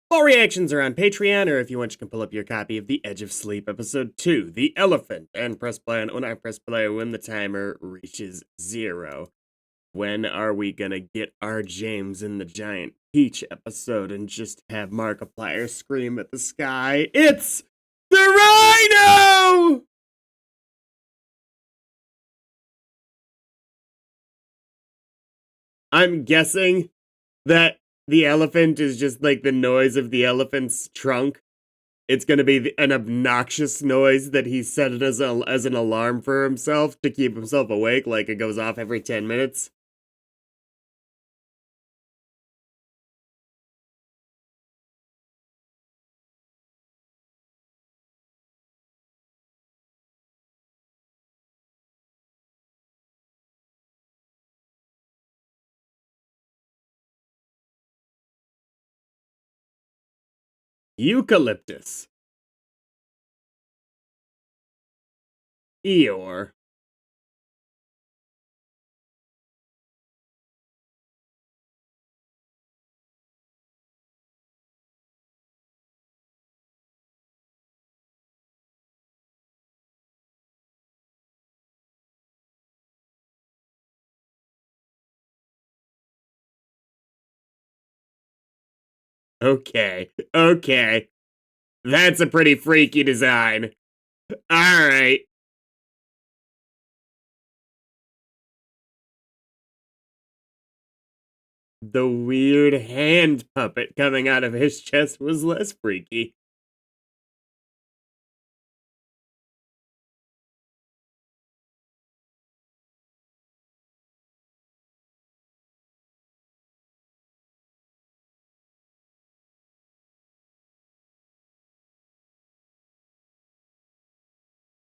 All reactions are on Patreon, or if you want, you can pull up your copy of The Edge of Sleep, Episode 2, The Elephant, and press play. And when I press play, when the timer reaches 0. When are we gonna get our James in the Giant Peach episode and just have Markiplier scream at the sky? It's the Rhino! I'm guessing that the elephant is just like the noise of the elephant's trunk. It's going to be an obnoxious noise that he set it as an alarm for himself to keep himself awake, like it goes off every 10 minutes. Eucalyptus. Eeyore. Okay, okay. That's a pretty freaky design. Alright. The weird hand puppet coming out of his chest was less freaky.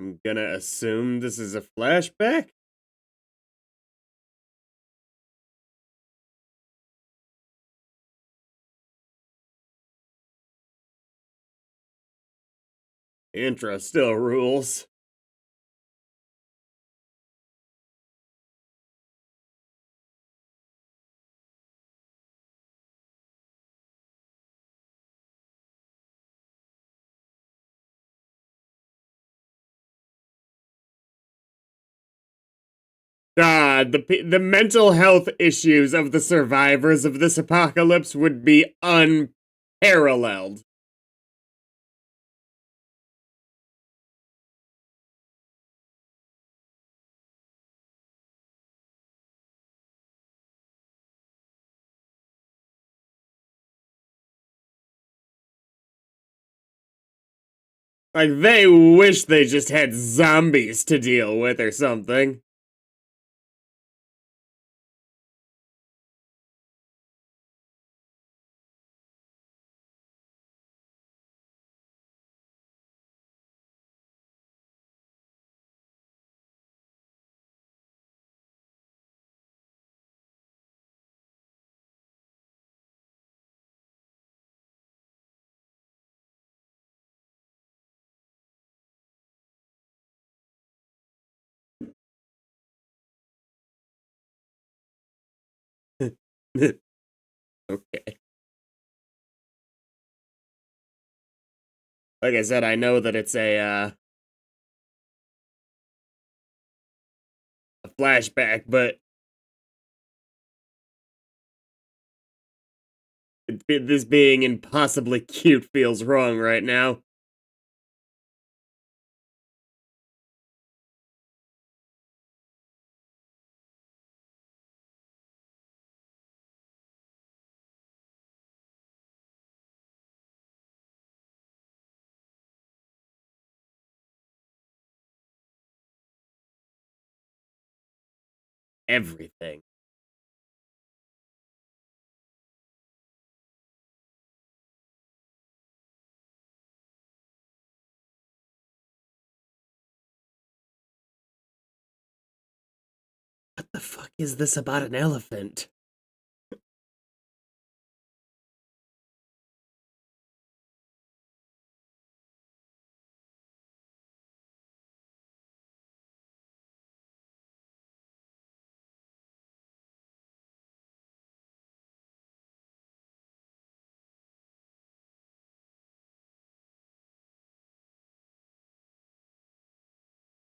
I'm gonna assume this is a flashback? Intro still rules. The mental health issues of the survivors of this apocalypse would be unparalleled. Like, they wish they just had zombies to deal with or something. Okay. Like I said, I know that it's a flashback, but this being impossibly cute feels wrong right now. Everything. What the fuck is this about an elephant?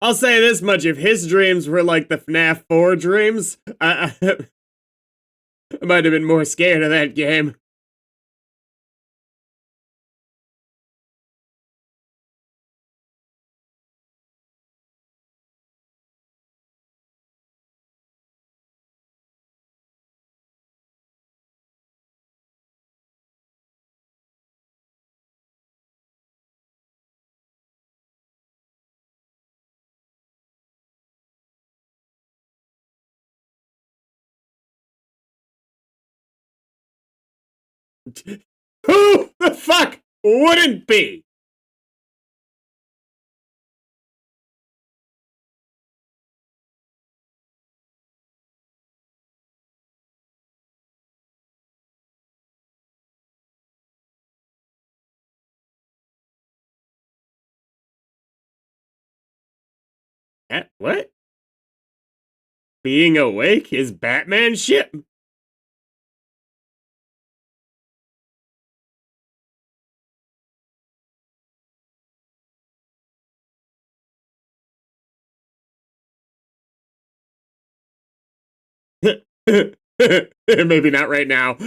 I'll say this much: if his dreams were like the FNAF 4 dreams, I might have been more scared of that game. Who the fuck wouldn't be? What? Being awake is Batman shit? Maybe not right now.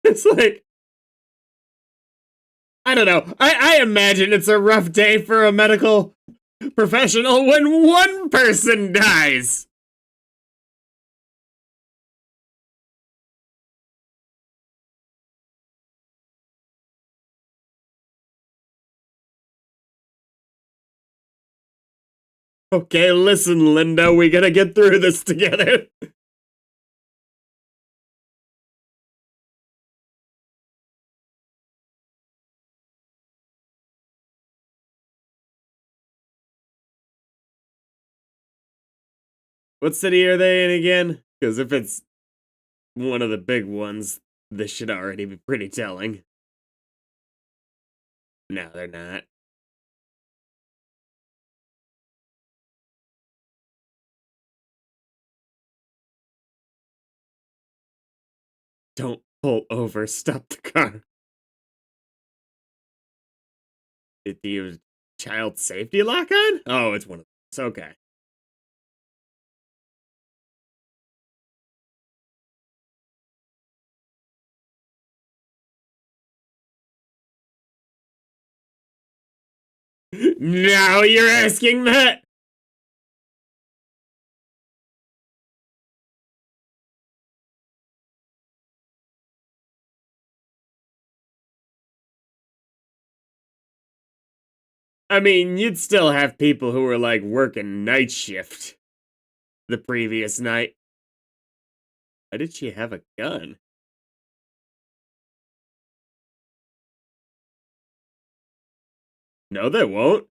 It's like, I don't know. I imagine it's a rough day for a medical professional when one person dies. Okay, listen, Linda, we gotta get through this together. What city are they in again? Because if it's one of the big ones, this should already be pretty telling. No, they're not. Don't pull over, stop the car. Did the child safety lock on? Oh, it's one of those. Okay. Now you're asking that? I mean, you'd still have people who were like working night shift the previous night. Why did she have a gun? No, they won't.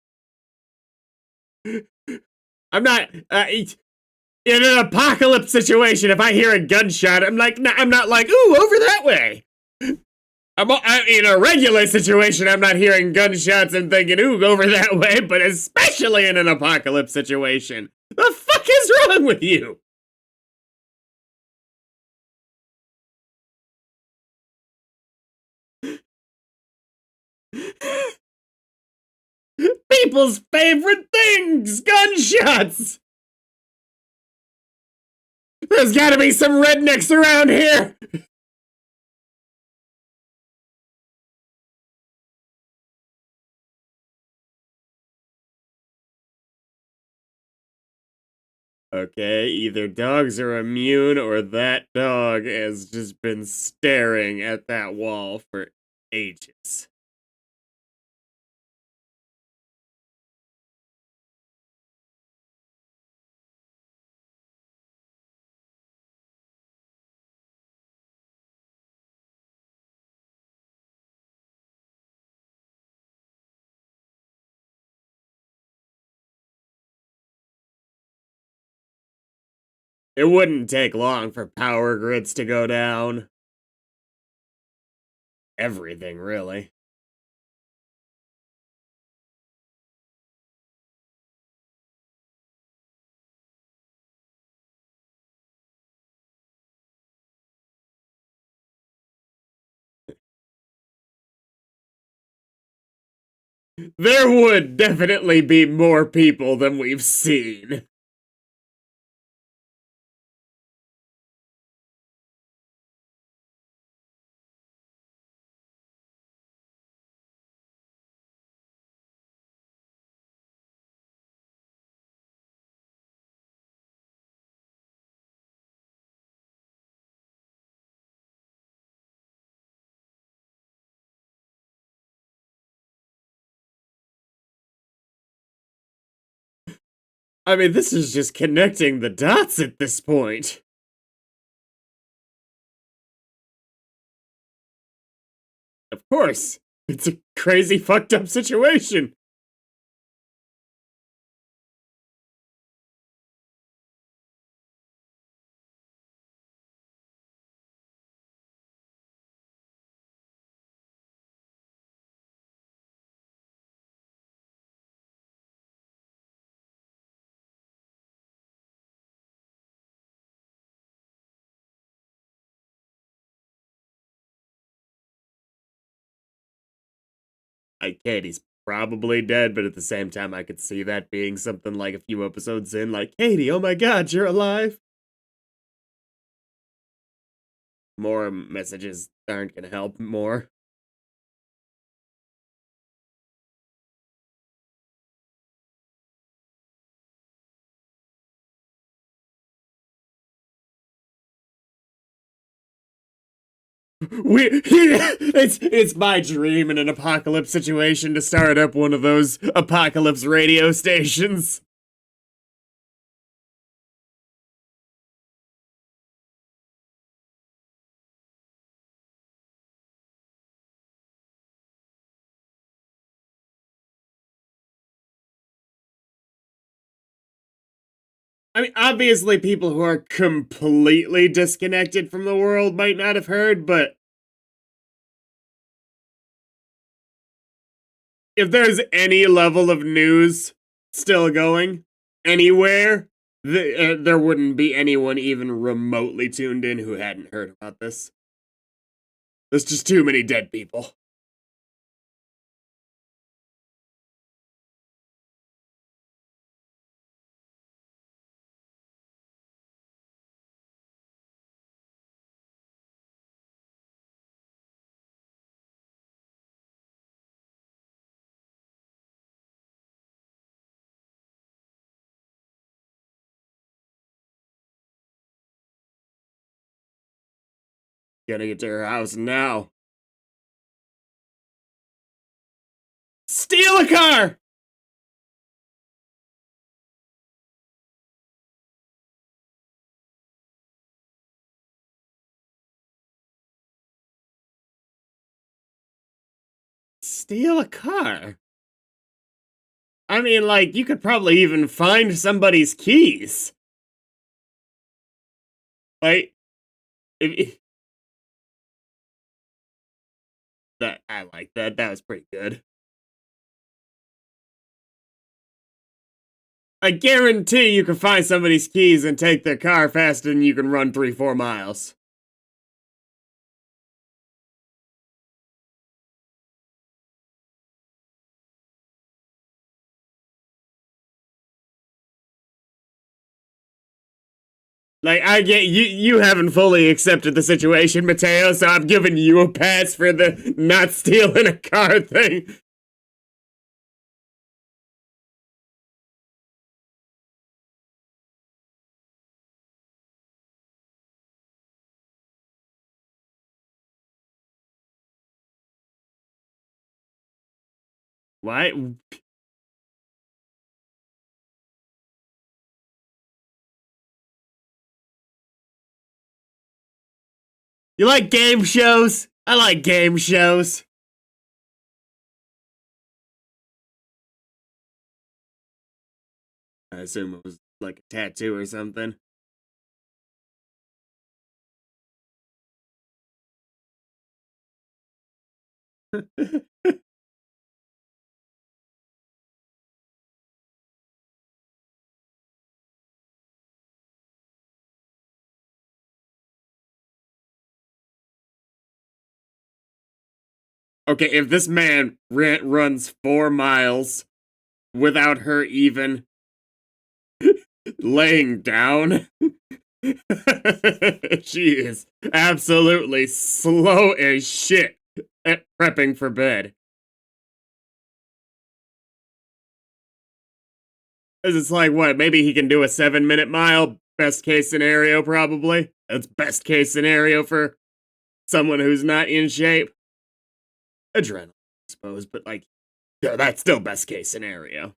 I'm not. In an apocalypse situation, if I hear a gunshot, I'm like, I'm not like, ooh, over that way. In a regular situation, I'm not hearing gunshots and thinking, ooh, over that way, but especially in an apocalypse situation. The fuck is wrong with you? People's favorite things, gunshots. There's gotta be some rednecks around here. Okay, either dogs are immune or that dog has just been staring at that wall for ages. It wouldn't take long for power grids to go down. Everything, really. There would definitely be more people than we've seen. I mean, this is just connecting the dots at this point. Of course, it's a crazy, fucked up situation. Katie's probably dead, but at the same time, I could see that being something like a few episodes in, like, Katie, oh my god, you're alive. More messages aren't gonna help more. It's my dream in an apocalypse situation to start up one of those apocalypse radio stations. I mean, obviously, people who are completely disconnected from the world might not have heard, but if there's any level of news still going anywhere, there wouldn't be anyone even remotely tuned in who hadn't heard about this. There's just too many dead people. Gotta get to her house now. Steal a car! Steal a car? I mean, like, you could probably even find somebody's keys. Like, if that I like that. That was pretty good. I guarantee you can find somebody's keys and take their car faster than you can run 3-4 miles. Like, I get you haven't fully accepted the situation, Mateo, so I'm giving you a pass for the not stealing a car thing. Why? You like game shows? I like game shows. I assume it was like a tattoo or something. Okay, if this man runs 4 miles without her even laying down, she is absolutely slow as shit at prepping for bed. It's like, what, maybe he can do a 7-minute mile? Best case scenario, probably. That's best case scenario for someone who's not in shape. Adrenaline, I suppose, but like, yeah, that's still best case scenario.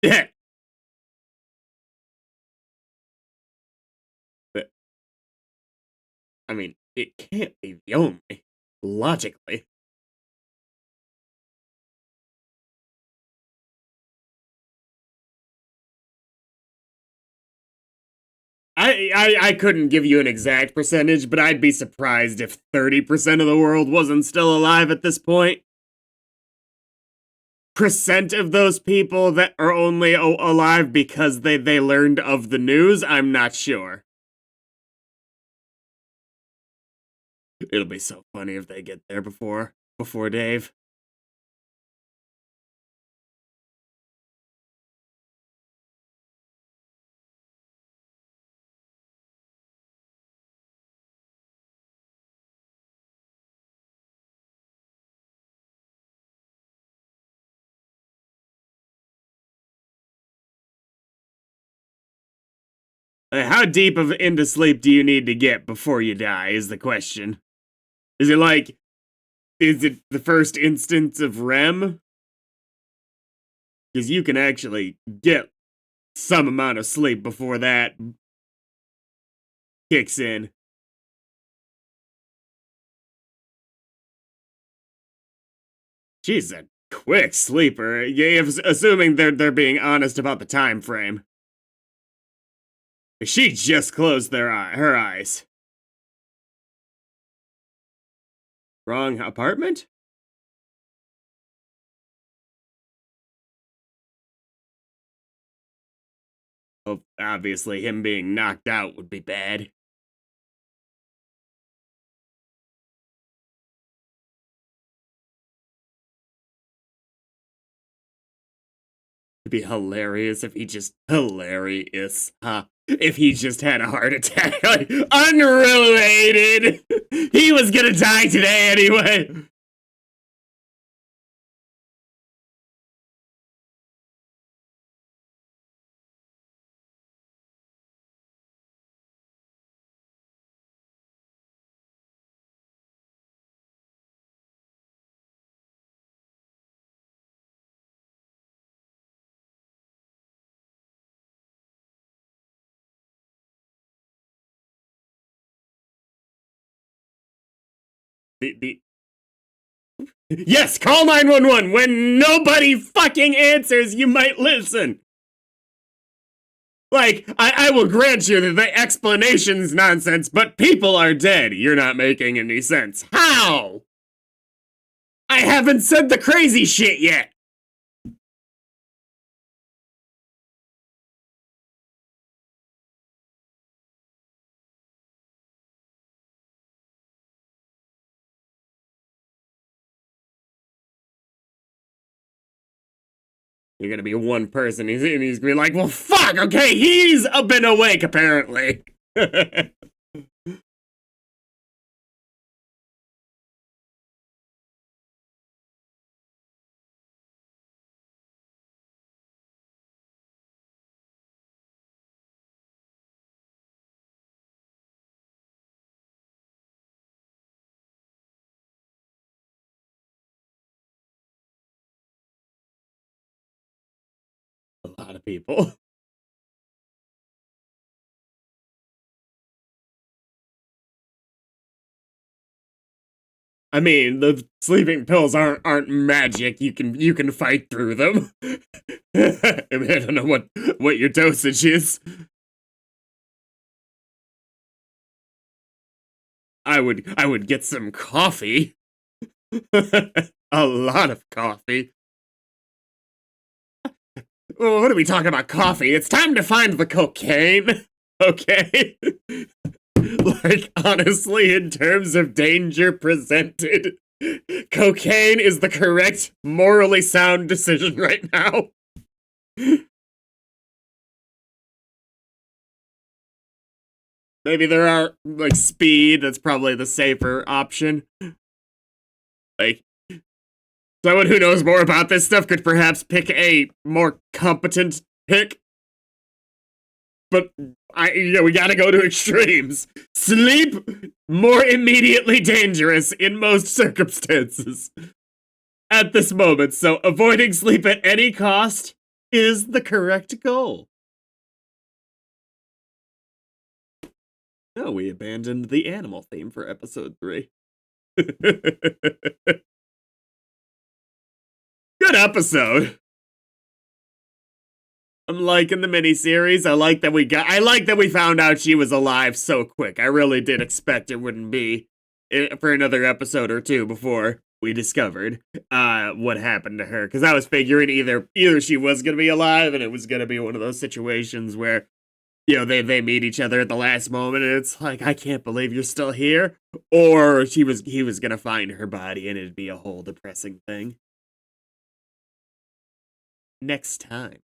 Yeah, but I mean, it can't be the only. Logically. I couldn't give you an exact percentage, but I'd be surprised if 30% of the world wasn't still alive at this point. Percent of those people that are only alive because they learned of the news, I'm not sure. It'll be so funny if they get there before Dave. How deep of into sleep do you need to get before you die is the question. Is it like, is it the first instance of REM? Because you can actually get some amount of sleep before that kicks in. She's a quick sleeper, yeah, assuming they're being honest about the time frame. She just closed her eyes. Wrong apartment? Well, obviously, him being knocked out would be bad. It'd be hilarious if he just hilarious, huh? If he just had a heart attack, like unrelated. He was gonna die today anyway. The yes, call 911 when nobody fucking answers. You might listen. Like, I will grant you that the explanation's nonsense, but people are dead. You're not making any sense. How? I haven't said the crazy shit yet. You're gonna be one person, and he's gonna be like, well, fuck, okay, he's been awake, apparently. A lot of people. I mean, the sleeping pills aren't magic. You can fight through them. I mean, I don't know what your dosage is. I would get some coffee. A lot of coffee. Oh, what are we talking about coffee? It's time to find the cocaine. Okay? Like, honestly, in terms of danger presented, cocaine is the correct, morally sound decision right now. Maybe there are, like, speed, that's probably the safer option. Like, someone who knows more about this stuff could perhaps pick a more competent pick. But we gotta go to extremes. Sleep, more immediately dangerous in most circumstances at this moment. So avoiding sleep at any cost is the correct goal. No, we abandoned the animal theme for episode 3. Good episode. I'm liking the miniseries. I like that we found out she was alive so quick. I really did expect it wouldn't be for another episode or two before we discovered what happened to her. Because I was figuring either she was gonna be alive and it was gonna be one of those situations where, they meet each other at the last moment and it's like, I can't believe you're still here. Or he was gonna find her body and it'd be a whole depressing thing. Next time.